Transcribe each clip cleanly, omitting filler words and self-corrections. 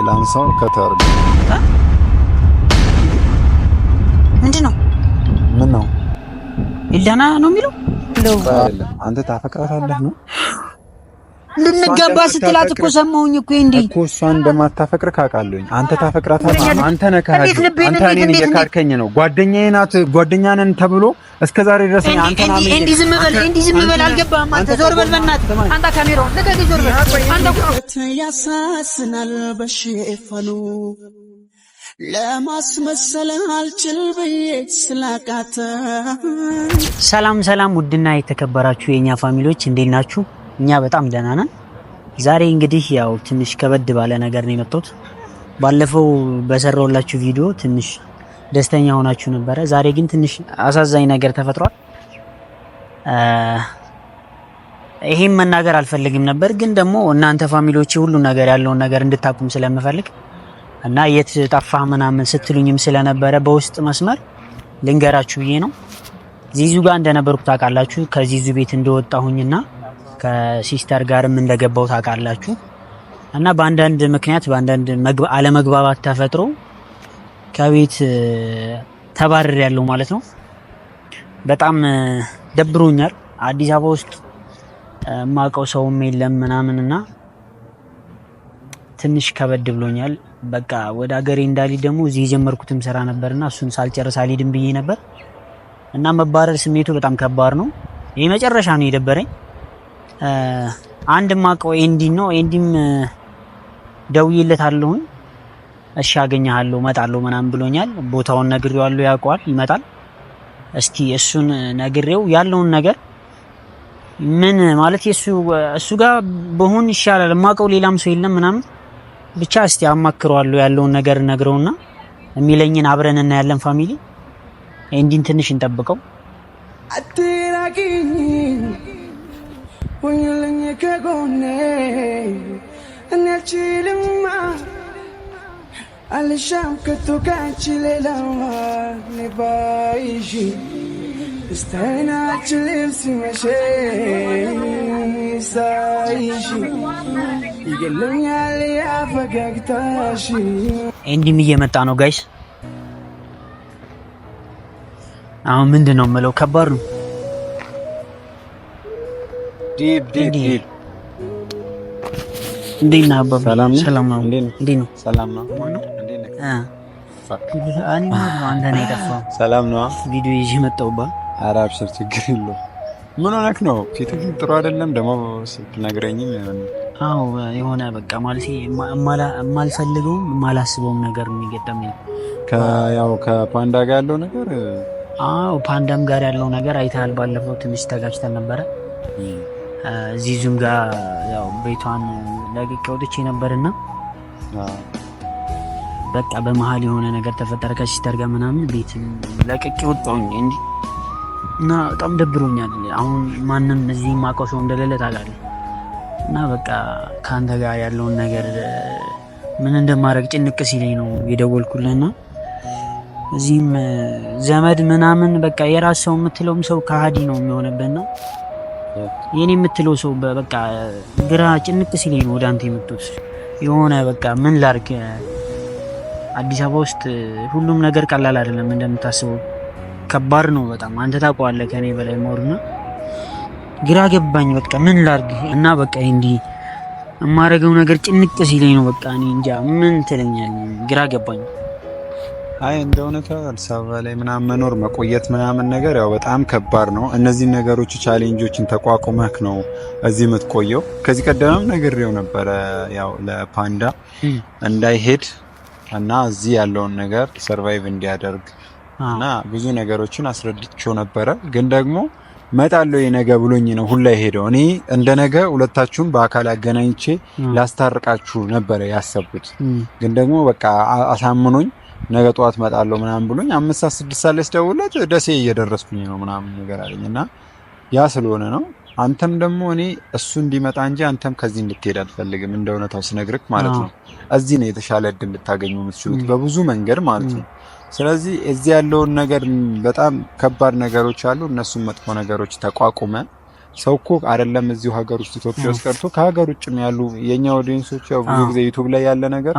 ላንሳው ከተርግ ምንድነው? ምን ነው ኢልዳና ነው የሚለው? አይደለም አንተ ታፈቅራታለህ ነው? ልንገባ ስትላት እኮ ሰማሁኝ እኮ እንዴ እኮ እሷን እንደማታፈቅር ካቃለኝ አንተ ታፈቅራታለህ። አንተ ነህ ካህዲ አንተ እኔን እየካድከኝ ነው። ጓደኛዬ ናት ጓደኛነን ተብሎ እስከዛሬ ድረስ አንተ ናም እንዴ ዝም በል አልገባህም። አንተ ዞር በል በእናትህ አንተ ካሜራውን ለቀቅ ዞር በል አንተ ያሳስናል በሽፈኑ ለማስመሰል አልችል በየት ስላቃተ። ሰላም ውድና የተከበራችሁ የኛ ፋሚሊዎች እንዴት ናችሁ? እኛ በጣም ደህና ነን። ዛሬ እንግዲህ ያው ትንሽ ከበድ ባለ ነገር ነው የመጣሁት። ባለፈው በሰራውላችሁ ቪዲዮ ትንሽ ደስተኛ ሆናችሁ ነበረ። ዛሬ ግን ትንሽ አሳዛኝ ነገር ተፈጥሯል። ይሄን መናገር አልፈልግም ነበር፣ ግን ደግሞ እናንተ ፋሚሊዎች ሁሉ ነገር ያለውን ነገር እንድታቁም ስለምፈልግ እና የት ጠፋህ ምናምን ስትሉኝም ስለነበረ በውስጥ መስመር ልንገራችሁ ብዬ ነው። ዚዙ ጋር እንደነበርኩ ታውቃላችሁ። ከዚዙ ቤት እንደወጣሁኝና ከሲስተር ጋርም እንደገባው ታውቃላችሁ። እና በአንዳንድ ምክንያት በአንዳንድ አለመግባባት ተፈጥሮ ከቤት ተባረር ያለው ማለት ነው። በጣም ደብሮኛል። አዲስ አበባ ውስጥ ማቀው ሰውም የለም ምናምንና ትንሽ ከበድ ብሎኛል። በቃ ወደ ሀገሬ እንዳልሄድ ደግሞ እዚህ የጀመርኩትም ስራ ነበርና እሱን ሳልጨርስ አልሄድም ብዬ ነበር እና መባረር ስሜቱ በጣም ከባድ ነው። ይሄ መጨረሻ ነው የደበረኝ። አንድ ማቀው ኤንዲን ነው። ኤንዲም ደውዬለታለሁ። እሺ አገኘሃለሁ እመጣለሁ ምናምን ብሎኛል። ቦታውን ነግሬዋለሁ፣ ያውቀዋል፣ ይመጣል። እስቲ እሱን ነግሬው ያለውን ነገር ምን ማለት እሱ ጋር በሆን ይሻላል። ማቀው ሌላም ሰው የለም ምናምን ብቻ እስቲ አማክረዋለሁ ያለውን ነገር ነግረውና የሚለኝን አብረን እናያለን። ፋሚሊ ኤንዲን ትንሽ እንጠብቀው። አትራቂኝ ወይልኝ ከጎኔ እንልችልማ አልሻም ከቶካች ሌላዋ ነባይሽ እስታይናችልም ሲመሽ ሳይሽ ይገለኛል ያፈገግታሽ። ኤንዲም እየመጣ ነው ጋይስ። አሁን ምንድነው የምለው? ከባድ ነው። ዲብ እንዴት ነህ አባባ? ሰላም ነው። እንዴት ነው? ሰላም ነው። አንተ ነህ የጠፋው። ሰላም ነው። ቪዲዮ ይዤ መጣሁባ። ኧረ አብሽር ችግር የለውም። ምን ሆነህ ነው? ፊትህ ጥሩ አይደለም ደግሞ ስትነግረኝም አዎ የሆነ በቃ ማለት የማልፈልገውም የማላስበውም ነገር የሚገጠመኝ ያው ከፓንዳ ጋር ያለው ነገር። አዎ ፓንዳም ጋር ያለው ነገር አይተሃል። ባለፈው ትንሽ ተጋጭተን ነበረ። ዚዙም ጋር ያው ቤቷን ለቅቄ ወጥቼ ነበርና በቃ በመሀል የሆነ ነገር ተፈጠረ ከሲስተር ጋር ምናምን ቤት ለቅቄ ወጣሁኝ እንጂ እና በጣም ደብሮኛል። አሁን ማንም እዚህ ማውቀው ሰው እንደሌለ ታውቃለህ። እና በቃ ካንተ ጋር ያለውን ነገር ምን እንደማደርግ ጭንቅ ሲለኝ ነው የደወልኩልህና እዚህም ዘመድ ምናምን በቃ የራስ ሰው የምትለውም ሰው ከሃዲ ነው የሚሆንብህና የኔ የምትለው ሰው በቃ ግራ ጭንቅ ሲለኝ ነው ወደ አንተ የመጡት። የሆነ በቃ ምን ላድርግ፣ አዲስ አበባ ውስጥ ሁሉም ነገር ቀላል አይደለም እንደምታስበው፣ ከባድ ነው በጣም። አንተ ታውቀዋለህ ከኔ በላይ ሞርና ግራ ገባኝ። በቃ ምን ላድርግ እና በቃ እንዲህ የማደርገው ነገር ጭንቅ ሲለኝ ነው በቃ እኔ እንጃ ምን ትለኛለህ፣ ግራ ገባኝ። አይ እንደሆነ አዲስ አበባ ላይ ምናምን መኖር መቆየት ምናምን ነገር ያው በጣም ከባድ ነው። እነዚህ ነገሮች ቻሌንጆችን ተቋቁመህ ነው እዚህ የምትቆየው። ከዚህ ቀደምም ነግሬው ነበረ ያው ለፓንዳ እንዳይሄድ እና እዚህ ያለውን ነገር ሰርቫይቭ እንዲያደርግ እና ብዙ ነገሮችን አስረድቼው ነበረ። ግን ደግሞ መጣለው የነገ ብሎኝ ነው ሁላ ሄደው። እኔ እንደነገ ሁለታችሁም በአካል አገናኝቼ ላስታርቃችሁ ነበረ ያሰብኩት። ግን ደግሞ በቃ አሳምኖኝ ነገ ጧት መጣለው ምናምን ብሎኝ 5-6 ሰዓት ላይ ስደውልለት ደሴ እየደረስኩኝ ነው ምናምን ነገር አለኝና ያ ስለሆነ ነው። አንተም ደግሞ እኔ እሱ እንዲመጣ እንጂ አንተም ከዚህ እንድትሄድ አልፈልግም። እንደውነታው ስነግርክ ማለት ነው። እዚህ ነው የተሻለ እድል ልታገኙ የምትችሉት በብዙ መንገድ ማለት ነው። ስለዚህ እዚህ ያለውን ነገር በጣም ከባድ ነገሮች አሉ። እነሱም መጥፎ ነገሮች ተቋቁመ ሰው እኮ አይደለም እዚሁ ሀገር ውስጥ ኢትዮጵያ ውስጥ ቀርቶ ከሀገር ውጭም ያሉ የኛ ኦዲየንሶች ያው ብዙ ጊዜ ዩቲዩብ ላይ ያለ ነገር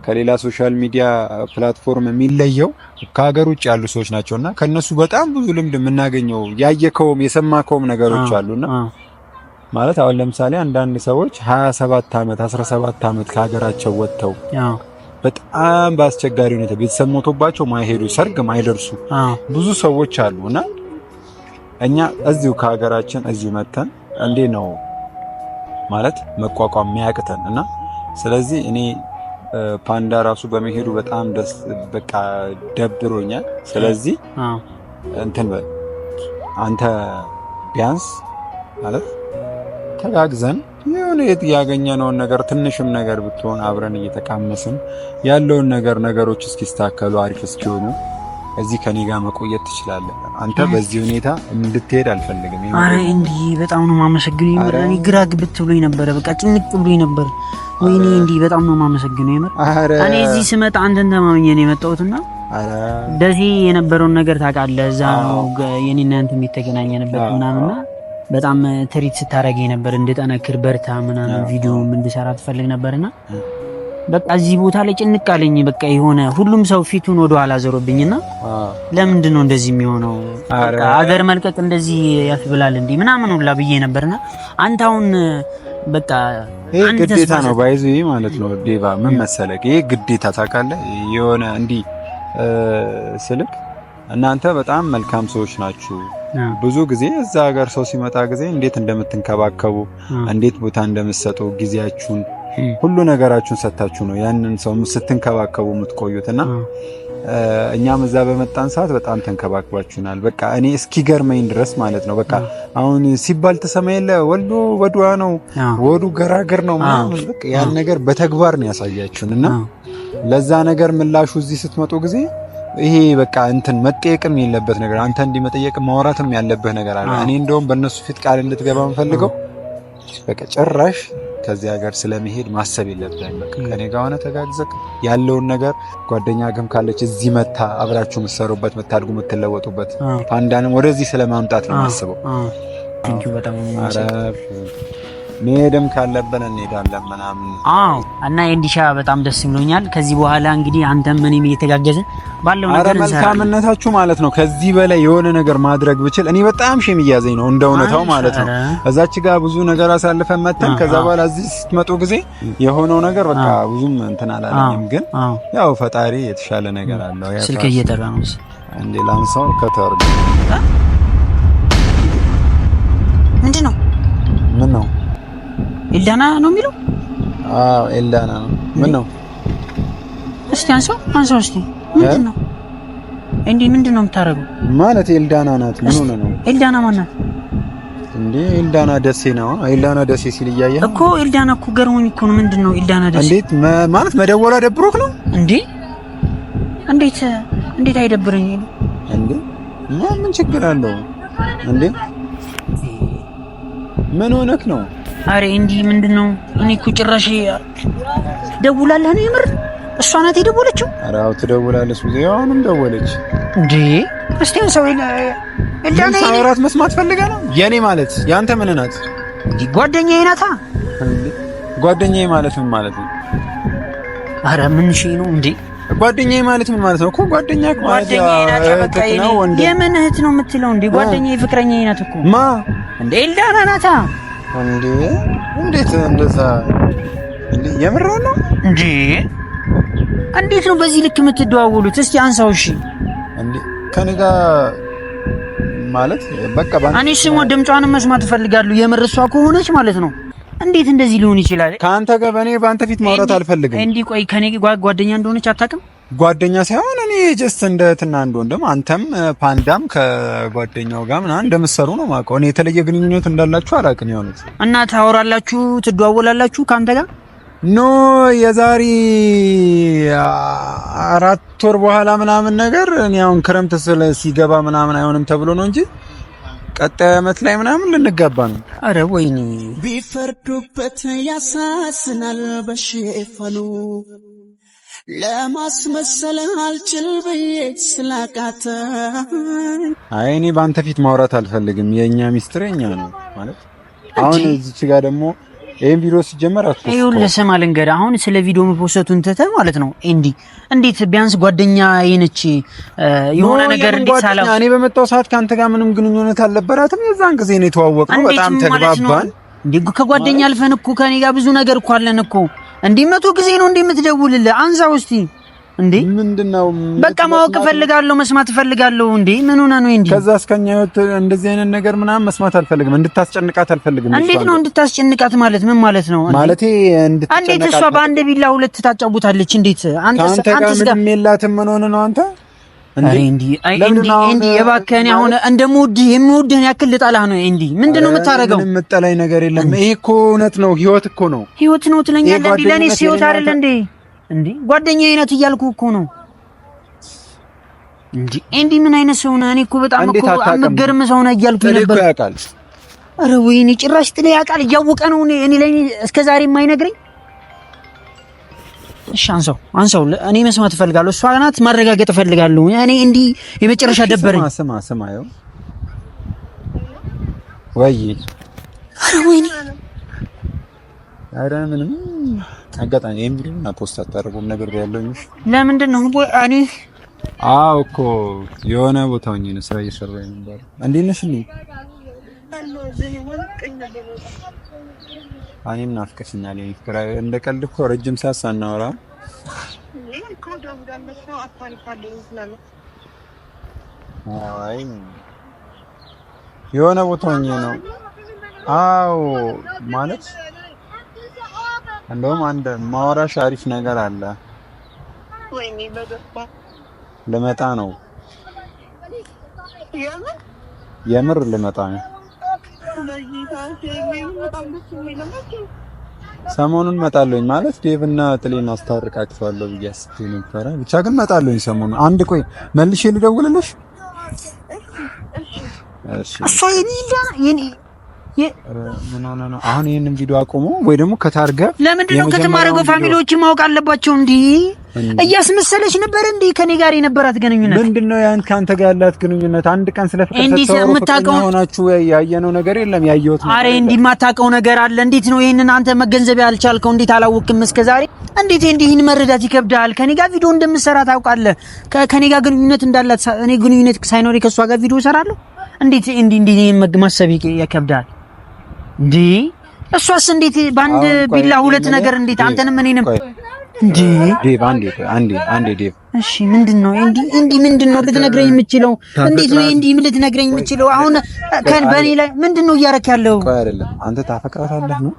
ከሌላ ሶሻል ሚዲያ ፕላትፎርም የሚለየው ከሀገር ውጭ ያሉ ሰዎች ናቸውና ከነሱ በጣም ብዙ ልምድ የምናገኘው ያየከውም የሰማከውም ነገሮች አሉና ማለት አሁን ለምሳሌ አንዳንድ ሰዎች 27 አመት 17 አመት ከሀገራቸው ወጥተው በጣም በአስቸጋሪ ሁኔታ ቤተሰብ ሞቶባቸው ማይሄዱ ሰርግ ማይደርሱ ብዙ ሰዎች አሉና እኛ እዚሁ ከሀገራችን እዚሁ መተን እንዴ ነው ማለት መቋቋም የሚያቅተን እና ስለዚህ እኔ ፓንዳ ራሱ በመሄዱ በጣም ደስ በቃ ደብሮኛል። ስለዚህ እንትን አንተ ቢያንስ ማለት ተጋግዘን የሆነ ያገኘነውን ነገር ትንሽም ነገር ብትሆን አብረን እየተቃመስን ያለውን ነገሮች እስኪስተካከሉ አሪፍ እስኪሆኑ እዚህ ከኔ ጋር መቆየት ትችላለህ። አንተ በዚህ ሁኔታ እንድትሄድ አልፈልግም። አረ እንዴ በጣም ነው ማመሰግነው። እኔ ግራ ግብት ብሎኝ ነበር፣ በቃ ጭንቅ ብሎኝ ነበር። ወይኔ እንዴ በጣም ነው ማመሰግነው። የምር እኔ እዚህ ስመጣ አንተን ተማመኘ ነው የመጣሁትና ደሴ የነበረውን ነገር ታውቃለህ። እዛ ነው የኔና አንተ የተገናኘንበት ምናምንና በጣም ትሪት ስታረገኝ ነበር እንድጠነክር በርታ ምናምን ቪዲዮ እንድሰራ ትፈልግ ነበርና በቃ እዚህ ቦታ ላይ ጭንቅ አለኝ። በቃ የሆነ ሁሉም ሰው ፊቱን ወደ ኋላ ዘሮብኝና ለምንድን ነው እንደዚህ የሚሆነው? በቃ ሀገር መልቀቅ እንደዚህ ያስብላል እንዴ ምናምን ሁላ ብዬ ነበርና አንተ አሁን በቃ ይሄ ግዴታ ነው ባይዙ ማለት ነው ዴቫ ምን መሰለህ ይሄ ግዴታ ታውቃለህ። የሆነ እንዲህ ስልክ እናንተ በጣም መልካም ሰዎች ናችሁ። ብዙ ጊዜ እዛ ሀገር ሰው ሲመጣ ጊዜ እንዴት እንደምትንከባከቡ እንዴት ቦታ እንደምትሰጡ ጊዜያችሁን ሁሉ ነገራችሁን ሰጣችሁ ነው ያንን ሰው ስትንከባከቡ የምትቆዩትና እኛም እዛ በመጣን ሰዓት በጣም ተንከባክባችሁናል። በቃ እኔ እስኪገርመኝ ድረስ ማለት ነው በቃ አሁን ሲባል ተሰማየለ ወልዶ ወድዋ ነው ወዱ ገራገር ነው ማለት በቃ ያን ነገር በተግባር ነው ያሳያችሁንና ለዛ ነገር ምላሹ እዚህ ስትመጡ ጊዜ ይሄ በቃ እንትን መጠየቅም የለበት ነገር አንተ እንዲመጠየቅ ማውራትም ያለበት ነገር አለ። እኔ እንደውም በእነሱ ፊት ቃል እንድትገባ የምፈልገው በቃ ጭራሽ ከዚህ ሀገር ስለመሄድ ማሰብ የለብህም። በቃ ከኔ ጋር ሆነ ተጋግዘክ ያለውን ነገር ጓደኛ ግም ካለች እዚህ መታ አብራችሁ የምትሰሩበት የምታድጉ የምትለወጡበት ፓንዳንም ወደዚህ ስለማምጣት ነው ማስበው። ቴንኪው በጣም መሄድም ካለብን እንሄዳለን ምናምን። እና ኤንዲሻ በጣም ደስ ብሎኛል። ከዚህ በኋላ እንግዲህ አንተም ምንም እየተጋገዝን ባለው ነገር መልካምነታችሁ ማለት ነው። ከዚህ በላይ የሆነ ነገር ማድረግ ብችል እኔ በጣም ሼም እያዘኝ ነው እንደውነታው ማለት ነው። እዛች ጋር ብዙ ነገር አሳልፈን መተን ከዛ በኋላ እዚህ ስትመጡ ጊዜ የሆነው ነገር በቃ ብዙም እንትን አላለኝም። ግን ያው ፈጣሪ የተሻለ ነገር አለው። ያ ስልክ እየጠራ ነው እንዴ ላንሳው ከተወርድ ምንድነው? ምን ነው ኤልዳና ነው የሚለው? አዎ ኤልዳና ነው። ምን ነው? እስቲ አንሳው እስቲ ምንድነው? እንዴ ምንድነው የምታረገው? ማለት ኤልዳና ናት። ምን ሆነ ነው? ኤልዳና ማን ናት እንዴ? ኤልዳና ደሴ ነው። ኤልዳና ደሴ ሲል እያየህ እኮ ኤልዳና እኮ ገርሞኝ እኮ ነው። ምንድነው ኤልዳና ደሴ? እንዴት ማለት መደወላ ደብሮክ ነው እንዴ? እንዴት አይደብረኝ እንዴ? ምን ችግር አለው እንዴ? ምን ሆነክ ነው? አሬ እንዲ ምንድነው? እኔ እኮ ጭራሽ ደውላለህ ነው የምር? እሷ ናት የደወለችው? ኧረ አዎ ትደውላለች። ብዙ አሁንም ደወለች እንዴ? ክርስቲያን ሰው ኤልዳና ሳውራት መስማት ፈልጋ ነው። የኔ ማለት ያንተ ምን ናት? እንዲ ጓደኛዬ ናታ። ጓደኛዬ ማለት ምን ማለት ነው? አረ ምን ሺ ነው እንዴ? ጓደኛዬ ማለት ምን ማለት ነው? እኮ ጓደኛዬ ማለት ነው። የምን እህት ነው የምትለው እንዴ? ጓደኛዬ ፍቅረኛዬ ናት እኮ። ማ እንዴ? ኤልዳና ናታ እንዴ? እንዴት እንደዛ እንዴ? የምር ነው እንዴ? እንዴት ነው በዚህ ልክ የምትደዋወሉት? እስቲ አንሳው። እሺ እንዴ ከኔ ጋር ማለት በቃ እኔ ስሙ ድምጿን መስማት እፈልጋለሁ። የምር እሷ ከሆነች ማለት ነው። እንዴት እንደዚህ ሊሆን ይችላል? ካንተ ጋር በአንተ ፊት ማውራት አልፈልግም። እንዴ ቆይ ከኔ ጓደኛ እንደሆነች አታውቅም? ጓደኛ ሳይሆን እኔ ጀስት እንደ እህትና እንደ ወንድም አንተም ፓንዳም ከጓደኛው ጋር ምናምን እንደምትሰሩ ነው የማውቀው። እኔ የተለየ ግንኙነት እንዳላችሁ አላውቅም። የሆኑት እና ታወራላችሁ፣ ትደዋወላላችሁ ካንተ ጋር? ኖ የዛሬ 4 ወር በኋላ ምናምን ነገር እኔ አሁን ክረምት ሲገባ ምናምን አይሆንም ተብሎ ነው እንጂ ቀጣይ ዓመት ላይ ምናምን ልንጋባ ነው። አረ ወይኔ ቢፈርዱበት ያሳስናል በሽፈኑ ለማስመሰል አልችል ብዬ ስላቃተ አይ እኔ በአንተ ፊት ማውራት አልፈልግም። የኛ ሚስጥር የኛ ነው ማለት አሁን እዚች ጋር ደግሞ ይሄን ቪዲዮ ሲጀመር አትፖስት ይኸውልህ ስማ ልንገርህ አሁን ስለ ቪዲዮ መፖሰቱን ትተህ ማለት ነው እንዴት ቢያንስ ጓደኛ የነች የሆነ ነገር እንዲሳላው እኔ በመጣው ሰዓት ካንተ ጋር ምንም ግንኙነት አልነበራትም። የዛን ጊዜ ነው የተዋወቅነው። በጣም ተግባባን። ከጓደኛ አልፈን እኮ ከኔ ጋር ብዙ ነገር እኮ አለን እኮ 100 ጊዜ ነው የምትደውልልህ አንሳው እስቲ ምንድነው በቃ ማወቅ ፈልጋለሁ መስማት ፈልጋለሁ ምን ሆነ ነው ከዛ እስከኛ ህይወት እንደዚህ አይነት ነገር ምናምን መስማት አልፈልግም። እንድታስጨንቃት አልፈልግም። እንዴት ነው እንድታስጨንቃት ማለት ምን ማለት ነው ማለቴ እንዴት እሷ በአንድ ቢላ ሁለት ታጫውታለች እንዴት አንተ ጋር የላትም ምን ሆነ ነው አንተ እንዴ የባከኔ አሁን እንደምወድህ የምወድህን ያክል ልጣላህ ነው ምንድነው የምታረገው? ምንም የምጠላኝ ነገር የለም። ይሄ እኮ እውነት ነው። ህይወት እኮ ነው። ህይወት ነው ትለኛለህ እንዴ? ለኔ ህይወት አይደል እንዴ ጓደኛዬ ናት እያልኩ እኮ ነው እንዴ ምን አይነት ሰው ነህ? እኔ እኮ በጣም እኮ አመገርም ሰው ነህ እያልኩ ነበር። ኧረ ወይኔ ጭራሽ ጥለህ ያውቃል እያወቀ ነው እኔ ላይ እስከዛሬ የማይነግረኝ። እሺ አንሳው እኔ መስማት እፈልጋለሁ። እሷ ናት ማረጋገጥ እፈልጋለሁ። እኔ እንዲህ የመጨረሻ ደበረኝ። ስማ ይኸው ወይ ኧረ ወይኔ ኧረ ምንም አጋጣሚ እንግዲህና ፖስት አታደርጉም ነገር ያለው ለምንድን ነው እኔ እኮ የሆነ ቦታ ሆኜ ነው ስራ እየሰራሁ ነበር። እንዴት ነሽ? እኔም ናፍቀሽኛል። ፍቅራ እንደ ቀልድ እኮ ረጅም ሰዓት ሳናወራ የሆነ ቦታ ሆኜ ነው። ማለት እንደውም አንድ ማውራሽ አሪፍ ነገር አለ። ወይኔ በደስታ ልመጣ ነው። የምር ልመጣ ነው። ሰሞኑን እመጣለሁኝ ማለት ዴቭና ጥሌን አስታርቃቸዋለሁ ብዬ አስቤ ነበረ። ብቻ ግን እመጣለሁኝ ሰሞኑን። አንድ ቆይ መልሼ ልደውልልሽ። እሺ የኔ ምን ሆነ ነው አሁን ይሄንን ቪዲዮ አቆሞ ወይ ደግሞ ከታርገ ለምንድን ነው ከተማረገው ፋሚሊዎች ማወቅ አለባቸው? እያስመሰለች ነበር ከኔ ጋር የነበራት ግንኙነት ምንድነው? ያን ካንተ ጋር ያላት ግንኙነት አንድ ቀን ስለፍቅር ሆናችሁ ያየነው ነገር የለም። ያየሁት ነው። አሬ የማታውቀው ነገር አለ። እንዴት ነው ይሄንን አንተ መገንዘብ ያልቻልከው? እንዴት አላወቅም እስከዛሬ? እንዴት ይሄን መረዳት ይከብዳል? ከኔ ጋር ቪዲዮ እንደምሰራ ታውቃለህ። ከኔ ጋር ግንኙነት እንዳላት እኔ ግንኙነት ሳይኖር ከሷ ጋር ቪዲዮ እሰራለሁ? እንዴት ማሰብ ይከብዳል? እሷስ እንዴት በአንድ ቢላ ሁለት ነገር እንዴት አንተንም እኔንም ዴቭ አንዴ ዴቭ እሺ ምንድነው ምንድነው ልትነግረኝ የምችለው? እንዴት ነው ምን ልትነግረኝ የምችለው? አሁን በእኔ ላይ ምንድነው እያረክ ያለው? አይደለም አንተ ታፈቅራታለህ ነው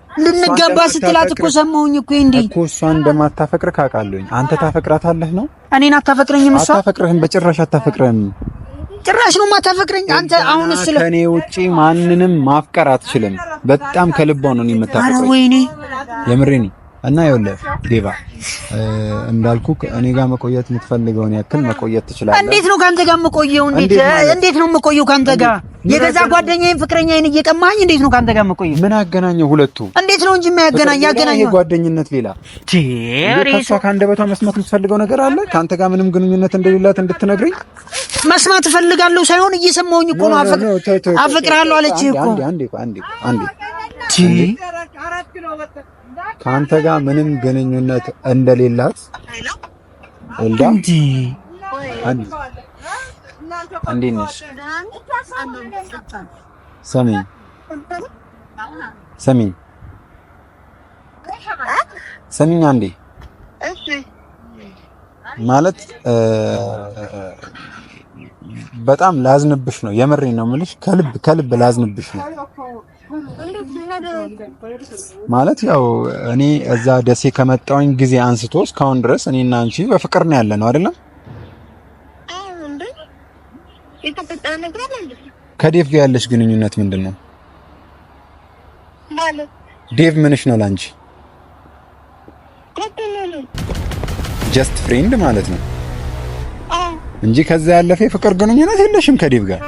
ልንገባ ስትላት እኮ ሰማሁኝ እኮ እሷ እንደማታፈቅር ካውቃለሁኝ። አንተ ታፈቅራታለህ ነው? እኔን አታፈቅረኝም? እሷ አታፈቅርህም፣ በጭራሽ አታፈቅርህም። ጭራሽ ነው ማታፈቅረኝ አንተ። አሁን ከኔ ውጪ ማንንም ማፍቀር አትችልም። በጣም ከልቧ ነው የምታፈቅረኝ። ኧረ ወይኔ የምሬን እና ይኸውልህ ዴቫ እንዳልኩ እኔ ጋር መቆየት የምትፈልገውን ያክል መቆየት ትችላለህ። እንዴት ነው ካንተ ጋር መቆየው? እንዴት ነው መቆየው ካንተ ጋር? የገዛ ጓደኛዬን ፍቅረኛዬን እየቀማኝ እንዴት ነው ካንተ ጋር መቆየው? ምን አገናኘው ሁለቱ? እንዴት ነው እንጂ ያገናኘው ጓደኝነት ሌላ ከሷ ከአንደበቷ መስማት የምትፈልገው ነገር አለ? ካንተ ጋር ምንም ግንኙነት እንደሌላት እንድትነግረኝ መስማት እፈልጋለሁ ሳይሆን እየሰማሁኝ እኮ ነው። አፈቅርሃለሁ አለች እኮ። አንዴ ካንተ ጋር ምንም ግንኙነት እንደሌላት አንዴ ነሽ። ሰሚኝ አንዴ ማለት በጣም ላዝንብሽ ነው። የምሬን ነው የምልሽ። ከልብ ላዝንብሽ ነው ማለት ያው እኔ እዛ ደሴ ከመጣሁኝ ጊዜ አንስቶ እስካሁን ድረስ እኔና አንቺ በፍቅር ነው ያለነው አይደለም? ከዴቭ ጋር ያለሽ ግንኙነት ምንድን ነው? ዴቭ ምንሽ ነው ላንቺ? ጀስት ፍሬንድ ማለት ነው እንጂ ከዛ ያለፈ የፍቅር ግንኙነት የለሽም ከዴቭ ጋር።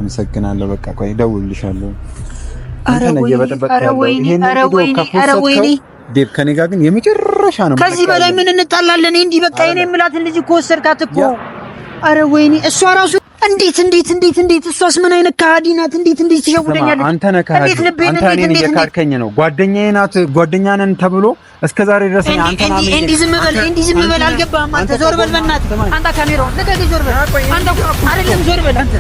አመሰግናለሁ። በቃ ቆይ እደውልልሻለሁ። አንተ ነህ እየበጠበጥክ ያለው። ይሄን ወይኔ ዴብ ከኔ ጋር ግን የመጨረሻ ነው። ከዚህ በላይ ምን እንጣላለን? እንዲህ በቃ እኔ የምላትን ልጅ እኮ ወሰድካት እኮ። አረ ወይኔ እሷ ራሱ እንዴት እሷስ ምን አይነት ከሃዲ ናት? እንዴት ትሸውደኛለች? አንተ ነህ ከሃዲ። አንተ እኔን እየካድከኝ ነው። ጓደኛዬ ናት፣ ጓደኛ ነን ተብሎ እስከዛሬ ድረስ አንተ ናት። እንዲህ ዝም በል አልገባህም? አንተ ዞር በል በእናትህ። አንተ ካሜራውን ልቀቅ፣ ዞር በል አንተ። አይደለም ዞር በል አንተ